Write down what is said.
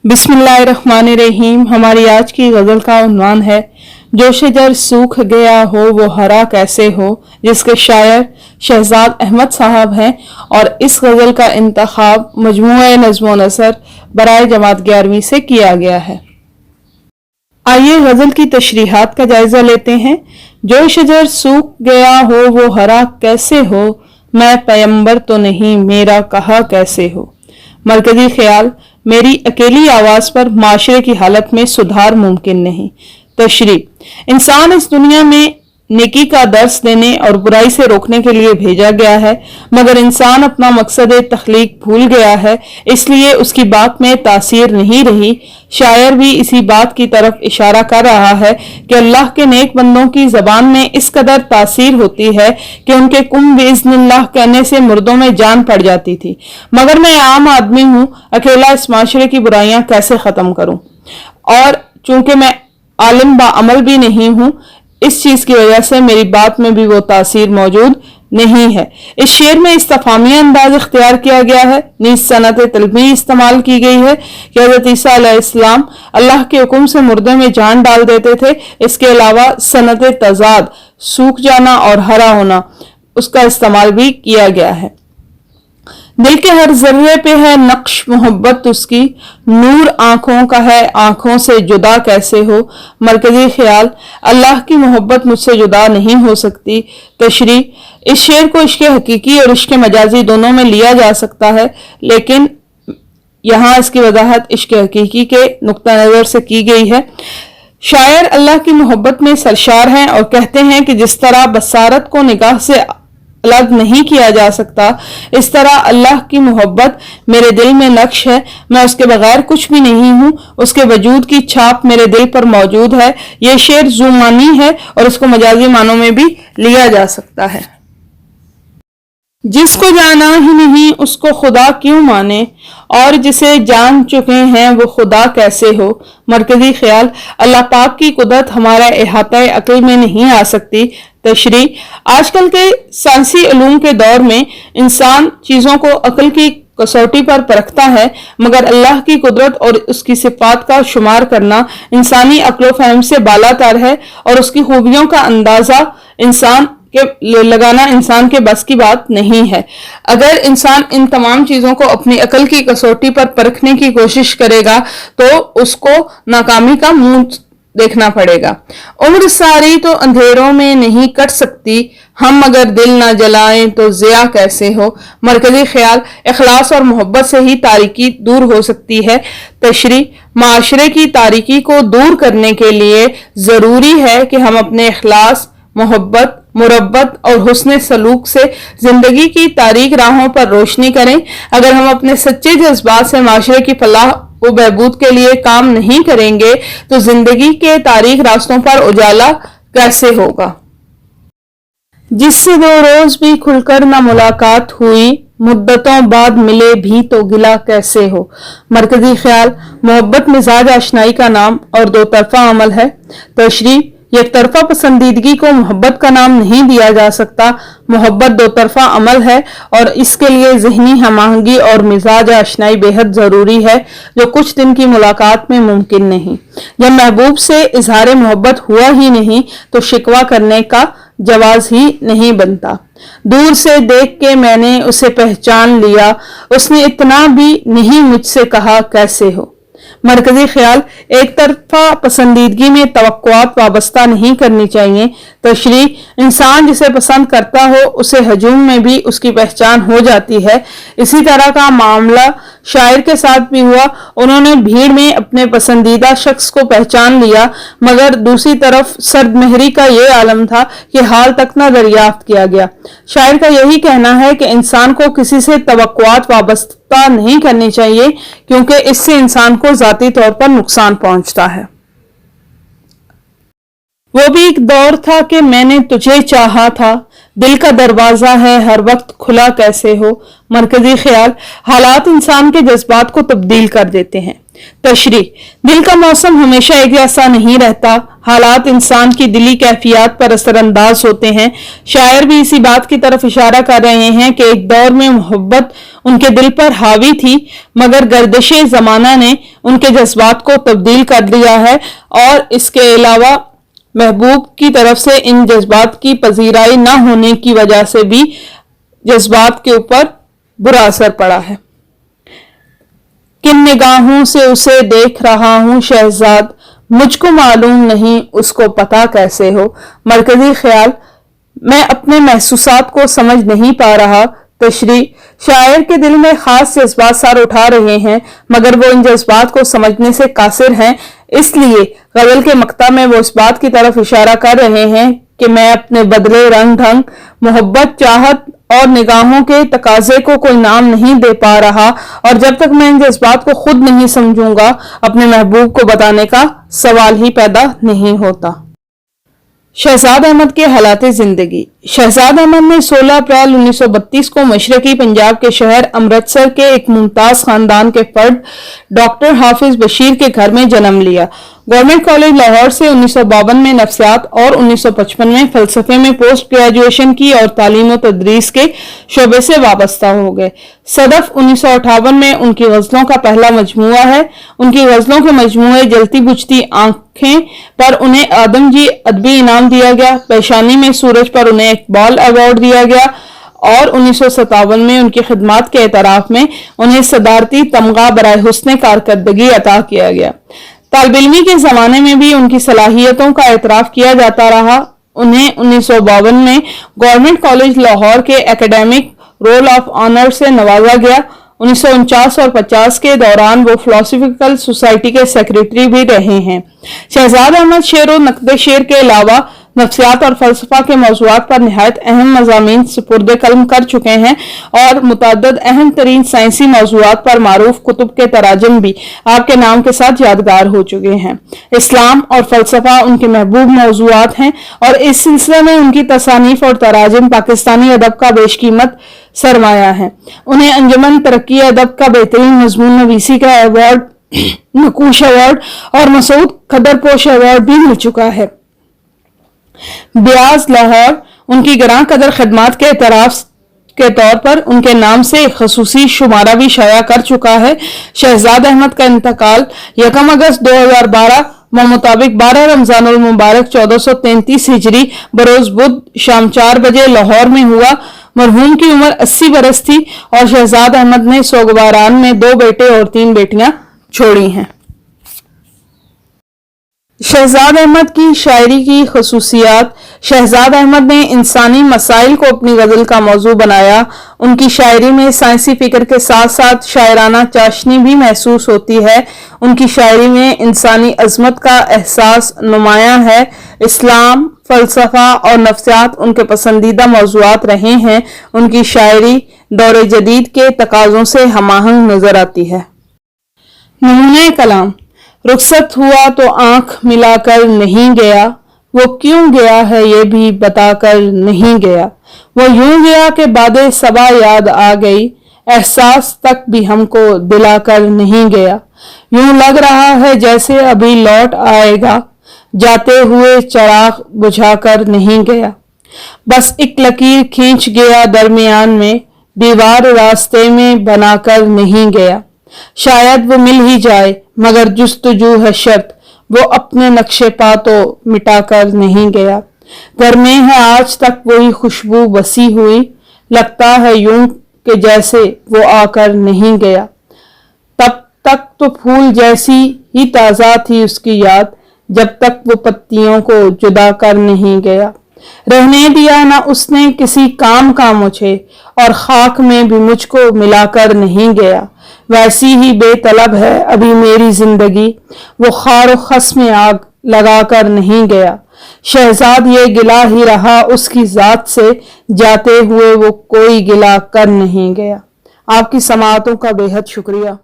बिस्मिल्लाहिर्रहमानिर्रहीम। हमारी आज की गजल का उन्वान है जो शजर सूख गया हो वो हरा कैसे हो, जिसके शायर शहजाद अहमद साहब हैं। और इस गजल का इंतखाब मजमूए नज़्म नसर बराए जमात 11वीं से किया गया है। आइए गजल की तशरीहात का जायजा लेते हैं। जो शजर सूख गया हो वो हरा कैसे हो, मैं पैगंबर तो नहीं मेरा कहा कैसे हो। मरकजी ख्याल, मेरी अकेली आवाज पर माशरे की हालत में सुधार मुमकिन नहीं। तशरीह, इंसान इस दुनिया में नेकी का दर्स देने और बुराई से रोकने के लिए भेजा गया है, मगर इंसान अपना मकसद तख्लीक भूल गया है, इसलिए उसकी बात में तासीर नहीं रही। शायर भी इसी बात की तरफ इशारा कर रहा है कि अल्लाह के नेक बंदों की जबान में इस कदर तासीर होती है कि उनके कुम बिइज़्निल्लाह कहने से मुर्दों में जान पड़ जाती थी। मगर मैं आम आदमी हूँ, अकेला इस माशरे की बुराइयां कैसे खत्म करूं? और चूंकि मैं आलिम बाअमल भी नहीं हूं, इस चीज की वजह से मेरी बात में भी वो तासीर मौजूद नहीं है। इस शेर में इस्तफामी अंदाज इख्तियार किया गया है, नीज सनत तलबी इस्तेमाल की गई है कि हज़रत ईसा अलैहिस्सलाम अल्लाह के हुक्म से मुर्दे में जान डाल देते थे। इसके अलावा सनत तजाद, सूख जाना और हरा होना, उसका इस्तेमाल भी किया गया है। दिल के हर जर्रे पे है नक्श मोहब्बत उसकी, नूर आंखों का है आंखों से जुदा कैसे हो। मरकजी ख्याल, अल्लाह की मोहब्बत मुझसे जुदा नहीं हो सकती। तशरीह, इस शेर को इश्क हकीकी और इश्क मजाजी दोनों में लिया जा सकता है, लेकिन यहाँ इसकी वजाहत इश्क हकीकी के नुक्ता नजर से की गई है। शायर अल्लाह की मोहब्बत में सरशार हैं और कहते हैं कि जिस तरह बसारत को निगाह से अलग नहीं किया जा सकता, इस तरह अल्लाह की मोहब्बत मेरे दिल में नक्श है। मैं उसके बगैर कुछ भी नहीं हूँ, उसके वजूद की छाप मेरे दिल पर मौजूद है। ये शेर जुमानी है और इसको मजाजी मानों में भी लिया जा सकता है। जिसको जाना ही नहीं उसको खुदा क्यों माने, और जिसे जान चुके हैं वो खुदा कैसे हो। मरकजी ख्याल, अल्लाह पाक की कुदरत हमारा अहाता अक्ल में नहीं आ सकती। तशरीह, आजकल के साइंसी उलूम के दौर में इंसान चीजों को अक्ल की कसौटी पर परखता है, मगर अल्लाह की कुदरत और उसकी सिफात का शुमार करना इंसानी अक्ल फहम से बालातर है और उसकी खूबियों का अंदाजा इंसान के लगाना इंसान के बस की बात नहीं है। अगर इंसान इन तमाम चीजों को अपनी अकल की कसौटी पर परखने की कोशिश करेगा तो उसको नाकामी का मुंह देखना पड़ेगा। उम्र सारी तो अंधेरों में नहीं कट सकती, हम अगर दिल ना जलाएं तो ज़िया कैसे हो। मरकजी ख्याल, इखलास और मोहब्बत से ही तारीकी दूर हो सकती है। तशरीह, माशरे की तारीकी को दूर करने के लिए जरूरी है कि हम अपने इखलास, मोहब्बत, मुरब्बत और हुस्न सलूक से जिंदगी की तारीक राहों पर रोशनी करें। अगर हम अपने सच्चे जज्बात से माशरे की फलाह व बहबूद के लिए काम नहीं करेंगे तो जिंदगी के तारीक रास्तों पर उजाला कैसे होगा। जिससे 2 रोज भी खुलकर ना मुलाकात हुई, मुद्दतों बाद मिले भी तो गिला कैसे हो। मरकजी ख्याल, मोहब्बत मिजाज आशनाई का नाम और 2 तरफा अमल है। तशरीह, एक तरफा पसंदीदगी को मोहब्बत का नाम नहीं दिया जा सकता। मोहब्बत 2 तरफा अमल है और इसके लिए ज़हनी हमाहंगी और मिजाज आशनाई बेहद ज़रूरी है, जो कुछ दिन की मुलाकात में मुमकिन नहीं। जब महबूब से इजहार मोहब्बत हुआ ही नहीं तो शिकवा करने का जवाज ही नहीं बनता। दूर से देख के मैंने उसे पहचान लिया, उसने इतना भी नहीं मुझसे कहा कैसे हो। मरकजी ख्याल, एक तरफा पसंदीदगी में तवक्कुआत वाबस्ता नहीं करनी चाहिए। तशरीह, इंसान जिसे पसंद करता हो उसे हजूम में भी उसकी पहचान हो जाती है। इसी तरह का मामला शायर के साथ भी हुआ। उन्होंने भीड़ में अपने पसंदीदा शख्स को पहचान लिया, मगर दूसरी तरफ सर्द मेहरी का ये आलम था कि हाल तक न दरियाफ्त किया गया। शायर का यही कहना है कि इंसान को किसी से तवक्कुआत वाबस्ता नहीं करनी चाहिए, क्योंकि इससे इंसान को जाती तौर पर नुकसान पहुंचता है। वो भी एक दौर था कि मैंने तुझे चाहा था, दिल का दरवाजा है हर वक्त खुला कैसे हो। मरकजी ख्याल, हालात इंसान के जज्बात को तब्दील कर देते हैं। तशरीह। दिल का मौसम हमेशा एक जैसा नहीं रहता, हालात इंसान की दिली कैफियत पर असरअंदाज होते हैं। शायर भी इसी बात की तरफ इशारा कर रहे हैं कि एक दौर में मोहब्बत उनके दिल पर हावी थी, मगर गर्दिशे जमाना ने उनके जज्बात को तब्दील कर दिया है और इसके अलावा महबूब की तरफ से इन जज्बात की पजीराई न होने की वजह से भी जज्बात के ऊपर बुरा असर पड़ा है। किन निगाहों से उसे देख रहा हूं शहजाद, मुझको मालूम नहीं उसको पता कैसे हो। मरकजी ख्याल, मैं अपने महसूसात को समझ नहीं पा रहा। तशरीह। शायर के दिल में खास जज्बात सर उठा रहे हैं, मगर वो इन जज्बात को समझने से कासिर हैं, इसलिए गजल के मक्ता में वो इस बात की तरफ इशारा कर रहे हैं कि मैं अपने बदले रंग ढंग, मोहब्बत, चाहत और निगाहों के तकाजे को कोई नाम नहीं दे पा रहा, और जब तक मैं इन जज्बात को खुद नहीं समझूंगा अपने महबूब को बताने का सवाल ही पैदा नहीं होता। शहजाद अहमद के हालात जिंदगी। शहजाद अहमद ने 16 अप्रैल 1932 को मशरकी पंजाब के शहर अमृतसर के एक मुमताज खानदान के फर्द डॉक्टर हाफिज बशीर के घर में जन्म लिया। गवर्नमेंट कॉलेज लाहौर से 1952 में नफ्सियात और 1955 में फलसफे में पोस्ट ग्रेजुएशन की और तालीम और तदरीस के शोबे से वाबस्ता हो गए। सदफ 1958 में उनकी गजलों का पहला मजमुआ है। उनकी गजलों के मजमुए जलती बुझती आंखें पर उन्हें आदमजी अदबी इनाम दिया गया, पेशानी में सूरज पर उन्हें इकबाल अवार्ड दिया गया और 1957 में उनकी खिदमात के एतराफ में उन्हें सदारती तमगा बराए हुस्न कारकर्दगी अता किया गया। तालिब-इल्मी के जमाने में भी उनकी सलाहियतों का एतराफ किया जाता रहा। उन्हें 1952 में गवर्नमेंट कॉलेज लाहौर के एकेडमिक रोल ऑफ ऑनर से नवाजा गया। 1949 और 50 के दौरान वो फिलोसफिकल सोसाइटी के सेक्रेटरी भी रहे हैं। शहजाद अहमद शेर और नक्द शेर के अलावा नफ्सियात और फलसफा के मौज़ूआत पर निहायत अहम मज़ामीन सुपुर्द कलम कर चुके हैं और मुतअद्दिद अहम तरीन साइंसी मौज़ूआत पर मारूफ कुतुब के तराजम भी आपके नाम के साथ यादगार हो चुके हैं। इस्लाम और फलसफा उनके महबूब मौज़ूआत हैं और इस सिलसिले में उनकी तसानीफ और तराजम पाकिस्तानी अदब का बेशकीमत सरमाया है। उन्हें अंजुमन तरक्की अदब का बेहतरीन मजमून नवीसी का अवार्ड, नकूश अवार्ड और मसूद खदरपोश अवार्ड भी मिल चुका है। ब्याज लाहौर उनकी गरां कदर खदमात के एतराफ के तौर पर उनके नाम से एक खसूसी शुमारा भी शाया कर चुका है। शहजाद अहमद का इंतकाल 1 अगस्त 2012 मुताबिक 12 रमजानुल मुबारक 1433 हिजरी बरोज बुध शाम 4 बजे लाहौर में हुआ। मरहूम की उम्र 80 बरस थी और शहजाद अहमद ने सोगवारान में 2 बेटे और 3 बेटियां छोड़ी हैं। शहजाद अहमद की शायरी की खसूसियात। शहजाद अहमद ने इंसानी मसाइल को अपनी गजल का मौजू बनाया। उनकी शायरी में साइंसी फिक्र के साथ साथ शायराना चाशनी भी महसूस होती है। उनकी शायरी में इंसानी अजमत का एहसास नुमायां है। इस्लाम, फलसफा और नफ्सियात उनके पसंदीदा मौजूआत रहे हैं। उनकी शायरी दौर जदीद के तकाजों से हमाहंग नजर आती है। नमूने कलाम। रुखसत हुआ तो आंख मिलाकर नहीं गया, वो क्यों गया है ये भी बताकर नहीं गया। वो यूं गया कि बादे सबा याद आ गई, एहसास तक भी हमको दिलाकर नहीं गया। यूं लग रहा है जैसे अभी लौट आएगा, जाते हुए चिराग बुझाकर नहीं गया। बस एक लकीर खींच गया दरमियान में, दीवार रास्ते में बनाकर नहीं गया। शायद वो मिल ही जाए मगर जुस्तजू है शर्त, वो अपने नक्शे पा तो मिटाकर नहीं गया। घर में है आज तक वही खुशबू बसी हुई, लगता है यूं कि जैसे वो आकर नहीं गया। तब तक तो फूल जैसी ही ताजा थी उसकी याद, जब तक वो पत्तियों को जुदा कर नहीं गया। रहने दिया ना उसने किसी काम का मुझे, और खाक में भी मुझको मिलाकर नहीं गया। वैसी ही बेतलब है अभी मेरी जिंदगी, वो खार खस में आग लगाकर नहीं गया। शहजाद ये गिला ही रहा उसकी जात से, जाते हुए वो कोई गिला कर नहीं गया। आपकी समाअतों का बेहद शुक्रिया।